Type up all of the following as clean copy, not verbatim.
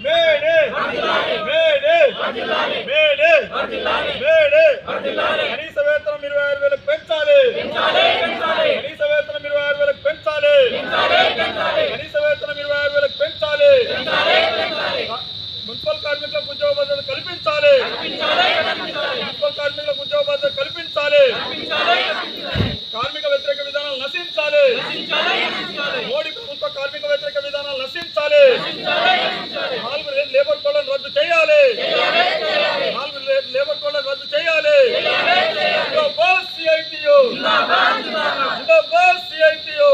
May Day May Day May Day May Day కనీస వేతనం 26,000 పెంచాలి కనీస వేతనం 26,000 పెంచాలి కనీస వేతనం 26,000 పెంచాలి మున్సిపల్ కార్మికులకు ఉద్యోగ భద్రత కల్పించాలి మున్సిపల్ కార్మికులకు ఉద్యోగ భద్రత కల్పించాలి కార్మిక వ్యతిరేక విధానాలు నశించాలి మోడీ ప్రభుత్వ కార్మిక వ్యతిరేక విధానాలు నశించాలి 4 లేబర్ కోడ్లను రద్దు చేయాలి 4 లేబర్ కోడ్లను రద్దు చేయాలి సిఐటియు సిఐటియు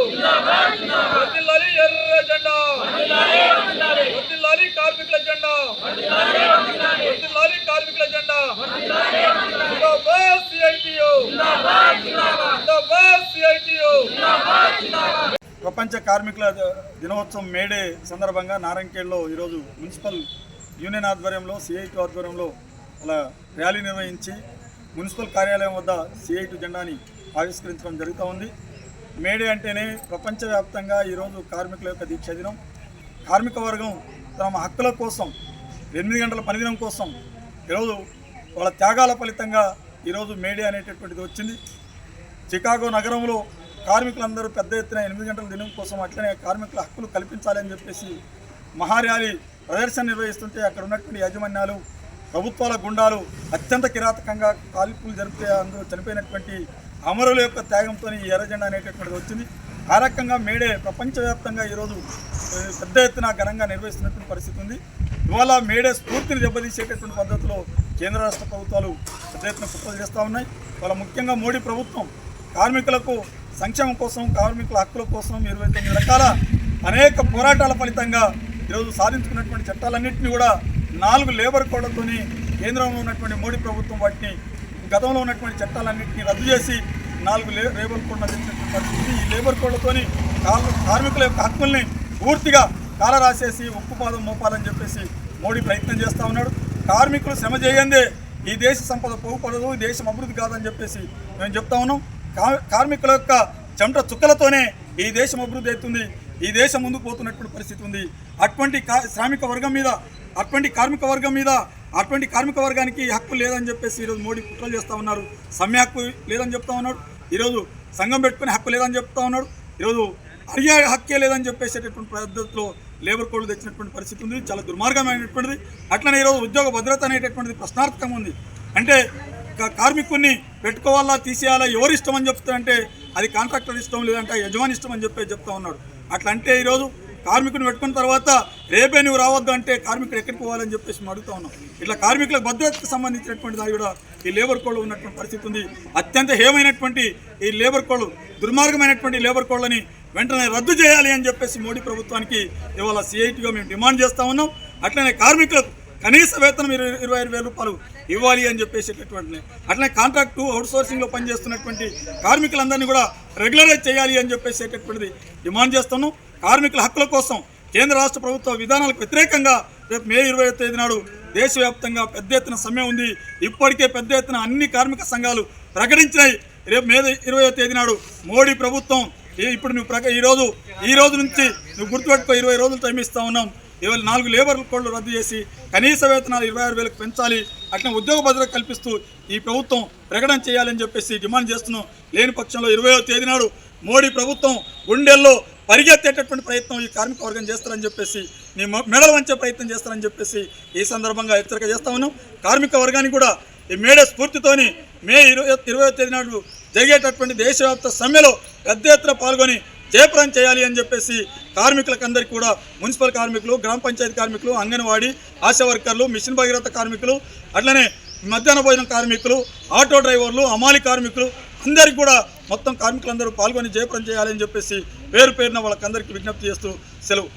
వర్ధిల్లాలి ఎర్ర జెండా వర్ధిల్లాలి కార్మికుల జెండా వర్ధిల్లాలి కార్మికుల జెండా సిఐటియు సిఐటియు ప్రపంచ కార్మికుల దినోత్సవం మేడే సందర్భంగా నారంకేడ్లో ఈరోజు మున్సిపల్ యూనియన్ ఆధ్వర్యంలో సిఐటి ఆధ్వర్యంలో అలా ర్యాలీ నిర్వహించి మున్సిపల్ కార్యాలయం వద్ద సిఐటి జెండాని ఆవిష్కరించడం జరుగుతూ ఉంది. మేడే అంటేనే ప్రపంచవ్యాప్తంగా ఈరోజు కార్మికుల యొక్క దీక్ష దినం. కార్మిక వర్గం తమ హక్కుల కోసం 8 గంటల పనిదినం కోసం ఈరోజు వాళ్ళ త్యాగాల ఫలితంగా ఈరోజు మేడే అనేటటువంటిది వచ్చింది. చికాగో నగరంలో కార్మికులందరూ పెద్ద ఎత్తున 8 గంటల దినం కోసం అట్లనే కార్మికుల హక్కులు కల్పించాలని చెప్పేసి మహార్యాలీ ప్రదర్శన నిర్వహిస్తుంటే అక్కడ ఉన్నటువంటి యాజమాన్యాలు ప్రభుత్వాల గుండాలు అత్యంత కిరాతకంగా కాల్పులు జరిపితే అందరూ చనిపోయినటువంటి అమరుల యొక్క త్యాగంతో ఈ ఎర్ర జెండా అనేటటువంటిది వచ్చింది. ఆ రకంగా మేడే ప్రపంచవ్యాప్తంగా ఈరోజు పెద్ద ఎత్తున ఘనంగా నిర్వహిస్తున్నటువంటి పరిస్థితి ఉంది. ఇవాళ మేడే స్ఫూర్తిని దెబ్బతీసేటటువంటి పద్ధతిలో కేంద్ర రాష్ట్ర ప్రభుత్వాలు పెద్ద ఎత్తున కుట్రలు చేస్తూ ఉన్నాయి. ఇవాళ ముఖ్యంగా మోడీ ప్రభుత్వం కార్మికులకు సంక్షేమం కోసం కార్మికుల హక్కుల కోసం 29 రకాల అనేక పోరాటాల ఫలితంగా ఈరోజు సాధించుకున్నటువంటి చట్టాలన్నింటినీ కూడా 4 లేబర్ కోడ్లతోని కేంద్రంలో ఉన్నటువంటి మోడీ ప్రభుత్వం వాటిని గతంలో ఉన్నటువంటి చట్టాలన్నింటినీ రద్దు చేసి 4 లేబర్ కోడ్లను తెచ్చినటువంటి పరిస్థితి. ఈ లేబర్ కోడ్లతోని కార్మికుల యొక్క హక్కుల్ని పూర్తిగా కాలరాసేసి ఉక్కుపాదం మోపాలని చెప్పేసి మోడీ ప్రయత్నం చేస్తూ ఉన్నాడు. కార్మికులు శ్రమ చేయందే ఈ దేశ సంపద పోగుపడదు, ఈ దేశం అభివృద్ధి కాదని చెప్పేసి మేము చెప్తా ఉన్నాం. కార్మికుల యొక్క చెమట చుక్కలతోనే ఈ దేశం అభివృద్ధి అవుతుంది, ఈ దేశం ముందుకు పోతున్నటువంటి పరిస్థితి ఉంది. అటువంటి శ్రామిక వర్గం మీద అటువంటి కార్మిక వర్గానికి హక్కు లేదని చెప్పేసి ఈరోజు మోడీ కుట్రలు చేస్తూ ఉన్నారు. సమ్మె హక్కు లేదని చెప్తా ఉన్నాడు, ఈరోజు సంఘం పెట్టుకునే హక్కు లేదని చెప్తా ఉన్నాడు, ఈరోజు అడిగే హక్కే లేదని చెప్పేసేటటువంటి పద్ధతిలో లేబర్ కోడ్లు తెచ్చినటువంటి పరిస్థితి ఉంది. చాలా దుర్మార్గమైనటువంటిది. అట్లనే ఈరోజు ఉద్యోగ భద్రత అనేటటువంటిది ప్రశ్నార్థకంగా ఉంది. అంటే కార్మికుడిని పెట్టుకోవాలా తీసేయాలా ఎవరు ఇష్టం అని చెప్తారంటే అది కాంట్రాక్టర్ ఇష్టం, లేదంటే యజమాని ఇష్టం అని చెప్తా ఉన్నాడు. అట్లా అంటే ఈరోజు కార్మికుని పెట్టుకున్న తర్వాత రేపే నువ్వు రావద్దు అంటే కార్మికుడు ఎక్కడికి పోవాలని చెప్పేసి మేము అడుగుతా ఉన్నాం. ఇట్లా కార్మికుల భద్రతకు సంబంధించినటువంటి దాని కూడా ఈ లేబర్ కోడ్లో ఉన్నటువంటి పరిస్థితి ఉంది. అత్యంత హేమైనటువంటి ఈ లేబర్ కోడ్లు, దుర్మార్గమైనటువంటి లేబర్ కోడ్లని వెంటనే రద్దు చేయాలి అని చెప్పేసి మోడీ ప్రభుత్వానికి ఇవాళ సిఐటిగా మేము డిమాండ్ చేస్తూ ఉన్నాం. అట్లనే కార్మికులకు కనీస వేతనం 25,000 రూపాయలు ఇవ్వాలి అని చెప్పేసేటటువంటి, అట్లనే కాంట్రాక్టు అవుట్సోర్సింగ్లో పనిచేస్తున్నటువంటి కార్మికులందరినీ కూడా రెగ్యులరైజ్ చేయాలి అని చెప్పేసేటటువంటిది డిమాండ్ చేస్తున్నాం. కార్మికుల హక్కుల కోసం కేంద్ర రాష్ట్ర ప్రభుత్వ విధానాలకు వ్యతిరేకంగా రేపు మే 20వ తేదీ నాడు దేశవ్యాప్తంగా పెద్ద ఎత్తున సమ్మె ఉంది. ఇప్పటికే పెద్ద ఎత్తున అన్ని కార్మిక సంఘాలు ప్రకటించినాయి. రేపు మే 20వ తేదీ నాడు మోడీ ప్రభుత్వం ఇప్పుడు నువ్వు ఈ రోజు నుంచి నువ్వు గుర్తుపెట్టుకో 20 రోజులు టైం ఇస్తా ఉన్నాం. ఇవాళ 4 లేబర్ కోడ్లు రద్దు చేసి కనీస వేతనాలు 26,000 పెంచాలి, అట్లా ఉద్యోగ భద్రత కల్పిస్తూ ఈ ప్రభుత్వం ప్రకటన చేయాలని చెప్పేసి డిమాండ్ చేస్తున్నాం. లేని పక్షంలో 20వ తేదీ నాడు మోడీ ప్రభుత్వం గుండెల్లో పరిగెత్తేటటువంటి ప్రయత్నం ఈ కార్మిక వర్గం చేస్తారని చెప్పేసి, నీ మెడలు వంచే ప్రయత్నం చేస్తారని చెప్పేసి ఈ సందర్భంగా హెచ్చరిక చేస్తా ఉన్నాం. కార్మిక వర్గానికి కూడా ఈ మేడే స్ఫూర్తితోని మే 20వ తేదీ నాడు జరిగేటటువంటి దేశవ్యాప్త సమ్మెలో పెద్ద ఎత్తున పాల్గొని జయప్రదం చేయాలి అని చెప్పేసి కార్మికులకు అందరికీ కూడా మున్సిపల్ కార్మికులు, గ్రామ పంచాయతీ కార్మికులు, అంగన్వాడీ ఆశా వర్కర్లు, మిషన్ భగీరథ కార్మికులు, అట్లనే మధ్యాహ్న భోజనం కార్మికులు, ఆటో డ్రైవర్లు, హమాలి కార్మికులు అందరికీ కూడా మొత్తం కార్మికులందరూ పాల్గొని జయప్రదం చేయాలని చెప్పేసి పేరు పేరున వాళ్ళకందరికీ విజ్ఞప్తి చేస్తూ సెలవు.